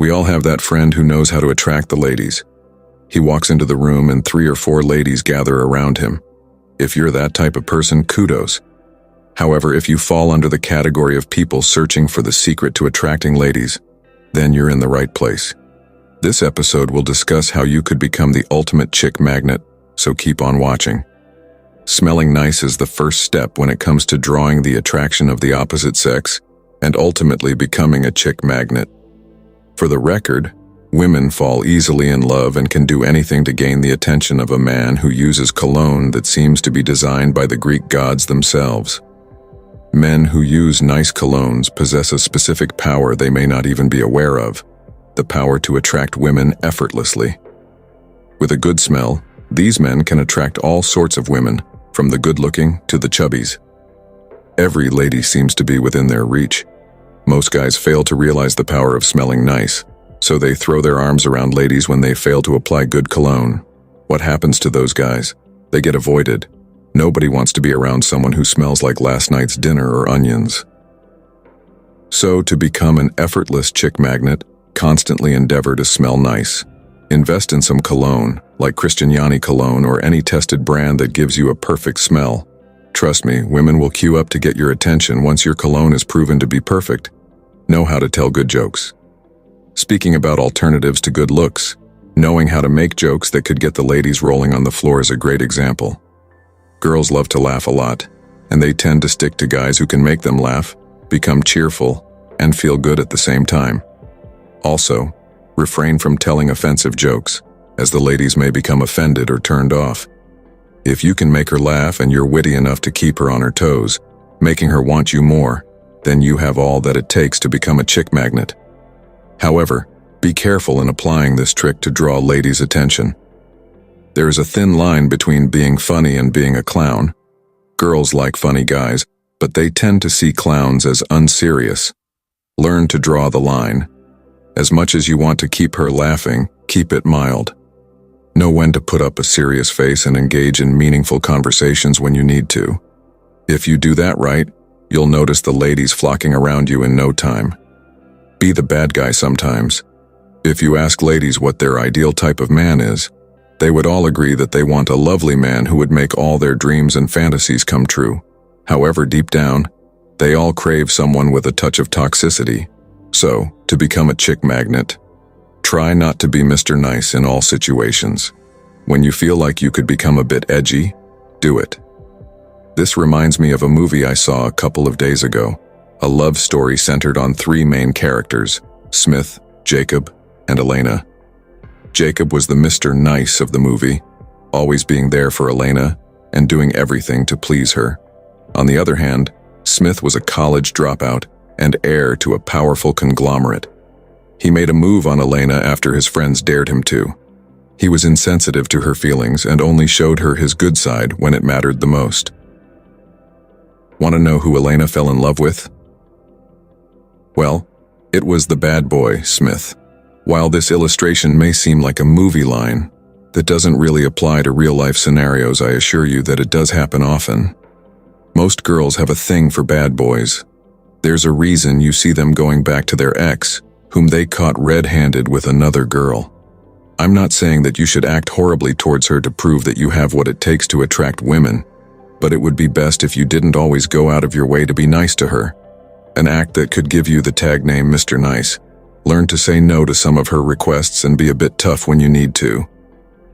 We all have that friend who knows how to attract the ladies. He walks into the room and 3 or 4 ladies gather around him. If you're that type of person, kudos. However, if you fall under the category of people searching for the secret to attracting ladies, then you're in the right place. This episode will discuss how you could become the ultimate chick magnet, so keep on watching. Smelling nice is the first step when it comes to drawing the attraction of the opposite sex and ultimately becoming a chick magnet. For the record, women fall easily in love and can do anything to gain the attention of a man who uses cologne that seems to be designed by the Greek gods themselves. Men who use nice colognes possess a specific power they may not even be aware of, the power to attract women effortlessly. With a good smell, these men can attract all sorts of women, from the good-looking to the chubbies. Every lady seems to be within their reach. Most guys fail to realize the power of smelling nice, so they throw their arms around ladies when they fail to apply good cologne. What happens to those guys? They get avoided. Nobody wants to be around someone who smells like last night's dinner or onions. So, to become an effortless chick magnet, constantly endeavor to smell nice. Invest in some cologne, like Christiani cologne or any tested brand that gives you a perfect smell. Trust me, women will queue up to get your attention once your cologne is proven to be perfect. Know how to tell good jokes. Speaking about alternatives to good looks, knowing how to make jokes that could get the ladies rolling on the floor is a great example. Girls love to laugh a lot, and they tend to stick to guys who can make them laugh, become cheerful, and feel good at the same time. Also, refrain from telling offensive jokes, as the ladies may become offended or turned off. If you can make her laugh and you're witty enough to keep her on her toes, making her want you more, then you have all that it takes to become a chick magnet. However, be careful in applying this trick to draw ladies' attention. There is a thin line between being funny and being a clown. Girls like funny guys, but they tend to see clowns as unserious. Learn to draw the line. As much as you want to keep her laughing, keep it mild. Know when to put up a serious face and engage in meaningful conversations when you need to. If you do that right, you'll notice the ladies flocking around you in no time. Be the bad guy sometimes. If you ask ladies what their ideal type of man is, they would all agree that they want a lovely man who would make all their dreams and fantasies come true. However, deep down, they all crave someone with a touch of toxicity. So, to become a chick magnet, try not to be Mr. Nice in all situations. When you feel like you could become a bit edgy, do it. This reminds me of a movie I saw a couple of days ago, a love story centered on 3 main characters, Smith, Jacob, and Elena. Jacob was the Mr. Nice of the movie, always being there for Elena and doing everything to please her. On the other hand, Smith was a college dropout and heir to a powerful conglomerate. He made a move on Elena after his friends dared him to. He was insensitive to her feelings and only showed her his good side when it mattered the most. Want to know who Elena fell in love with? Well, it was the bad boy, Smith. While this illustration may seem like a movie line, that doesn't really apply to real-life scenarios. I assure you that it does happen often. Most girls have a thing for bad boys. There's a reason you see them going back to their ex, whom they caught red-handed with another girl. I'm not saying that you should act horribly towards her to prove that you have what it takes to attract women, but it would be best if you didn't always go out of your way to be nice to her. An act that could give you the tag name Mr. Nice. Learn to say no to some of her requests and be a bit tough when you need to.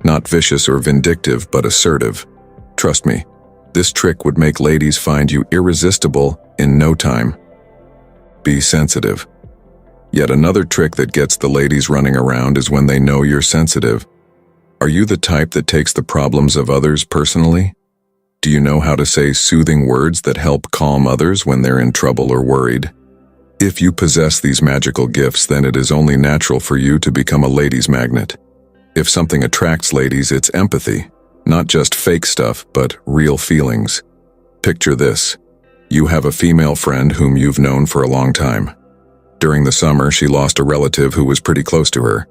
Not vicious or vindictive, but assertive. Trust me, this trick would make ladies find you irresistible in no time. Be sensitive. Yet another trick that gets the ladies running around is when they know you're sensitive. Are you the type that takes the problems of others personally? Do you know how to say soothing words that help calm others when they're in trouble or worried? If you possess these magical gifts, then it is only natural for you to become a ladies' magnet. If something attracts ladies, it's empathy. Not just fake stuff, but real feelings. Picture this. You have a female friend whom you've known for a long time. During the summer, she lost a relative who was pretty close to her.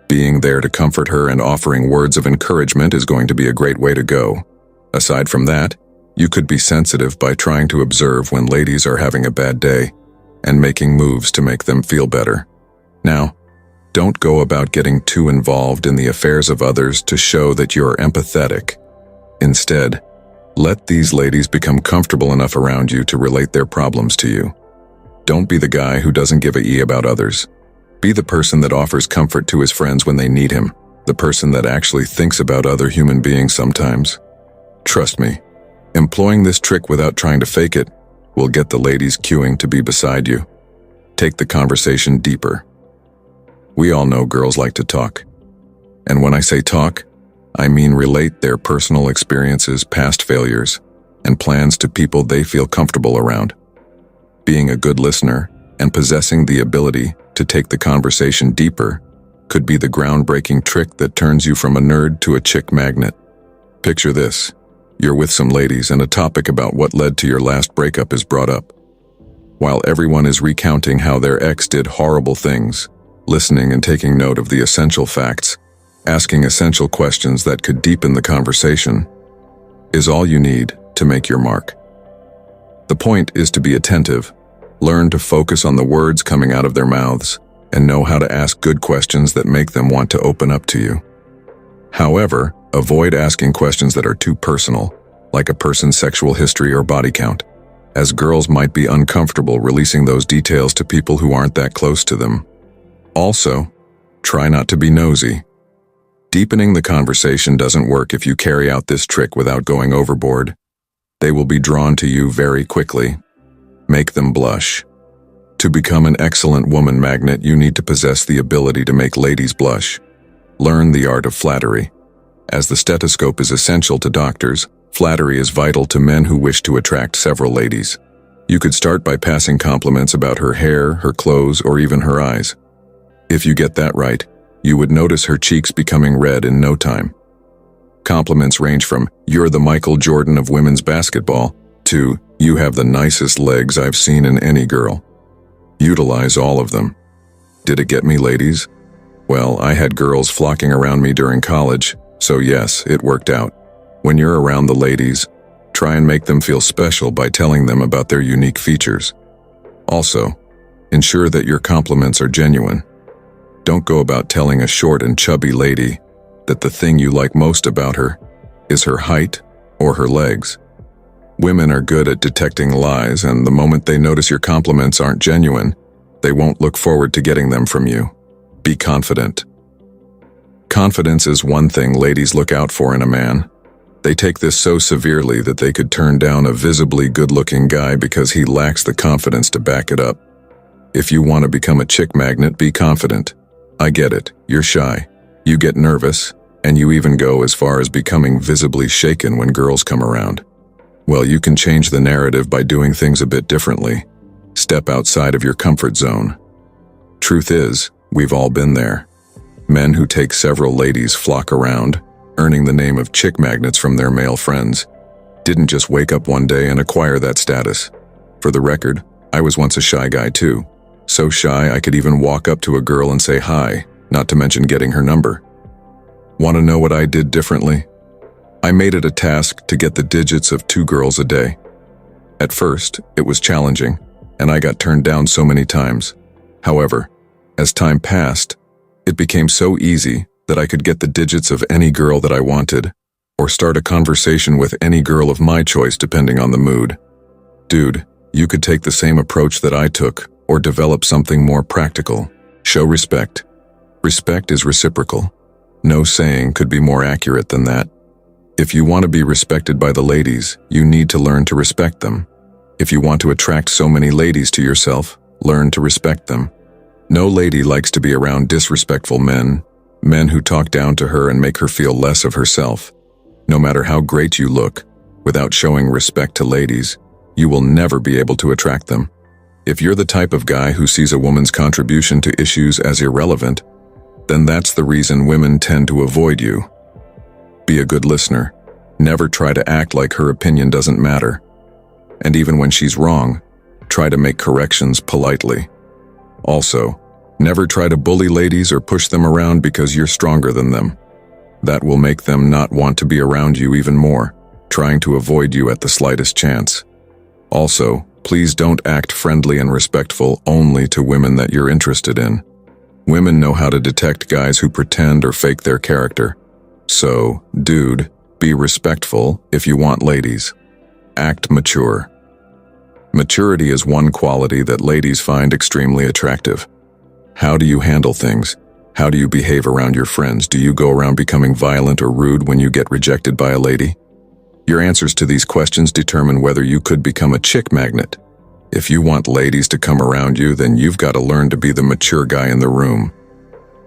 Being there to comfort her and offering words of encouragement is going to be a great way to go. Aside from that, you could be sensitive by trying to observe when ladies are having a bad day and making moves to make them feel better. Now, Don't go about getting too involved in the affairs of others to show that you're empathetic. Instead, let these ladies become comfortable enough around you to relate their problems to you. Don't be the guy who doesn't give a about others. Be the person that offers comfort to his friends when they need him, the person that actually thinks about other human beings sometimes. Trust me, employing this trick without trying to fake it will get the ladies queuing to be beside you. Take the conversation deeper. We all know girls like to talk. And when I say talk, I mean relate their personal experiences, past failures, and plans to people they feel comfortable around. Being a good listener and possessing the ability to take the conversation deeper could be the groundbreaking trick that turns you from a nerd to a chick magnet. Picture this. You're with some ladies and a topic about what led to your last breakup is brought up. While everyone is recounting how their ex did horrible things, listening and taking note of the essential facts, asking essential questions that could deepen the conversation, is all you need to make your mark. The point is to be attentive, learn to focus on the words coming out of their mouths, and know how to ask good questions that make them want to open up to you. However, avoid asking questions that are too personal, like a person's sexual history or body count, as girls might be uncomfortable releasing those details to people who aren't that close to them. Also, try not to be nosy. Deepening the conversation doesn't work if you carry out this trick without going overboard. They will be drawn to you very quickly. Make them blush. To become an excellent woman magnet, you need to possess the ability to make ladies blush. Learn the art of flattery. As the stethoscope is essential to doctors, flattery is vital to men who wish to attract several ladies. You could start by passing compliments about her hair, her clothes, or even her eyes. If you get that right, you would notice her cheeks becoming red in no time. Compliments range from, "You're the Michael Jordan of women's basketball," to, "You have the nicest legs I've seen in any girl." Utilize all of them. Did it get me, ladies? Well, I had girls flocking around me during college, so yes, it worked out. When you're around the ladies, try and make them feel special by telling them about their unique features. Also, ensure that your compliments are genuine. Don't go about telling a short and chubby lady that the thing you like most about her is her height or her legs. Women are good at detecting lies, and the moment they notice your compliments aren't genuine, they won't look forward to getting them from you. Be confident. Confidence is one thing ladies look out for in a man. They take this so severely that they could turn down a visibly good-looking guy because he lacks the confidence to back it up. If you want to become a chick magnet, be confident. I get it, you're shy. You get nervous, and you even go as far as becoming visibly shaken when girls come around. Well, you can change the narrative by doing things a bit differently. Step outside of your comfort zone. Truth is, we've all been there. Men who take several ladies flock around, earning the name of chick magnets from their male friends, didn't just wake up one day and acquire that status. For the record, I was once a shy guy too. So shy I could even walk up to a girl and say hi, not to mention getting her number. Want to know what I did differently? I made it a task to get the digits of 2 girls a day. At first, it was challenging, and I got turned down so many times. However, as time passed, it became so easy that I could get the digits of any girl that I wanted, or start a conversation with any girl of my choice depending on the mood. Dude, you could take the same approach that I took, or develop something more practical. Show respect. Respect is reciprocal. No saying could be more accurate than that. If you want to be respected by the ladies, you need to learn to respect them. If you want to attract so many ladies to yourself, learn to respect them. No lady likes to be around disrespectful men who talk down to her and make her feel less of herself. No matter how great you look, without showing respect to ladies, you will never be able to attract them. If you're the type of guy who sees a woman's contribution to issues as irrelevant, then that's the reason women tend to avoid you. Be a good listener. Never try to act like her opinion doesn't matter. And even when she's wrong, try to make corrections politely. Also, never try to bully ladies or push them around because you're stronger than them. That will make them not want to be around you even more, trying to avoid you at the slightest chance. Also, please don't act friendly and respectful only to women that you're interested in. Women know how to detect guys who pretend or fake their character. So, dude, be respectful if you want ladies. Act mature. Maturity is one quality that ladies find extremely attractive. How do you handle things? How do you behave around your friends? Do you go around becoming violent or rude when you get rejected by a lady? Your answers to these questions determine whether you could become a chick magnet. If you want ladies to come around you, then you've got to learn to be the mature guy in the room.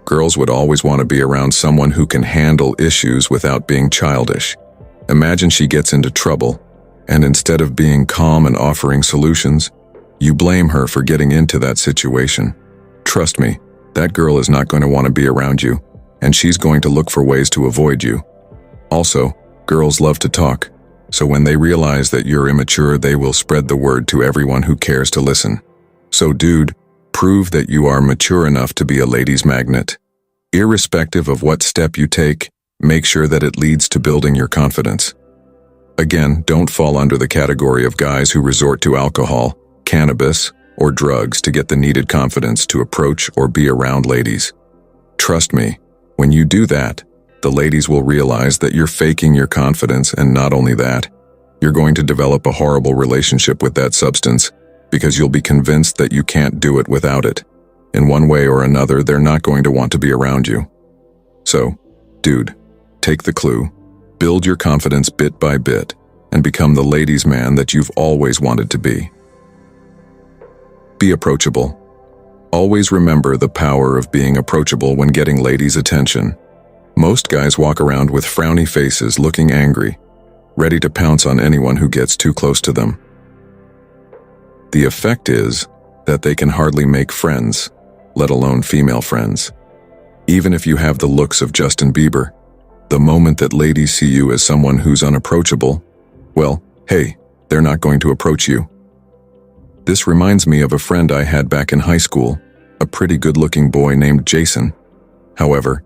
Girls would always want to be around someone who can handle issues without being childish. Imagine she gets into trouble, and instead of being calm and offering solutions, you blame her for getting into that situation. Trust me, that girl is not going to want to be around you, and she's going to look for ways to avoid you. Also, girls love to talk, so when they realize that you're immature, they will spread the word to everyone who cares to listen. So dude, prove that you are mature enough to be a ladies' magnet. Irrespective of what step you take, make sure that it leads to building your confidence. Again, don't fall under the category of guys who resort to alcohol, cannabis, or drugs to get the needed confidence to approach or be around ladies. Trust me, when you do that, the ladies will realize that you're faking your confidence, and not only that, you're going to develop a horrible relationship with that substance because you'll be convinced that you can't do it without it. In one way or another, they're not going to want to be around you. So, dude, take the clue, build your confidence bit by bit, and become the ladies' man that you've always wanted to be. Be approachable. Always remember the power of being approachable when getting ladies' attention. Most guys walk around with frowny faces, looking angry, ready to pounce on anyone who gets too close to them. The effect is that they can hardly make friends, let alone female friends. Even if you have the looks of Justin Bieber, the moment that ladies see you as someone who's unapproachable, well, hey, they're not going to approach you. This reminds me of a friend I had back in high school, a pretty good-looking boy named Jason. However,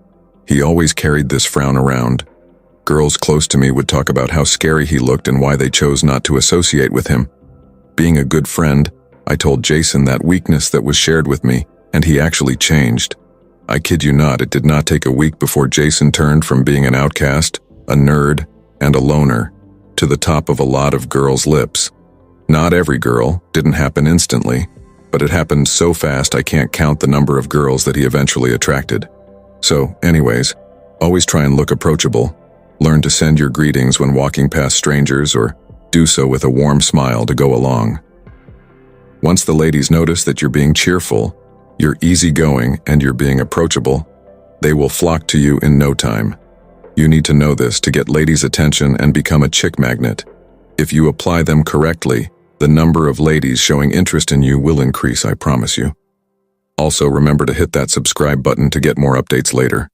he always carried this frown around. Girls close to me would talk about how scary he looked and why they chose not to associate with him. Being a good friend, I told Jason that weakness that was shared with me, and he actually changed. I kid you not, it did not take a week before Jason turned from being an outcast, a nerd, and a loner, to the top of a lot of girls' lips. Not every girl, didn't happen instantly, but it happened so fast I can't count the number of girls that he eventually attracted. So, anyways, always try and look approachable. Learn to send your greetings when walking past strangers, or do so with a warm smile to go along. Once the ladies notice that you're being cheerful, you're easygoing, and you're being approachable, they will flock to you in no time. You need to know this to get ladies' attention and become a chick magnet. If you apply them correctly, the number of ladies showing interest in you will increase, I promise you. Also, remember to hit that subscribe button to get more updates later.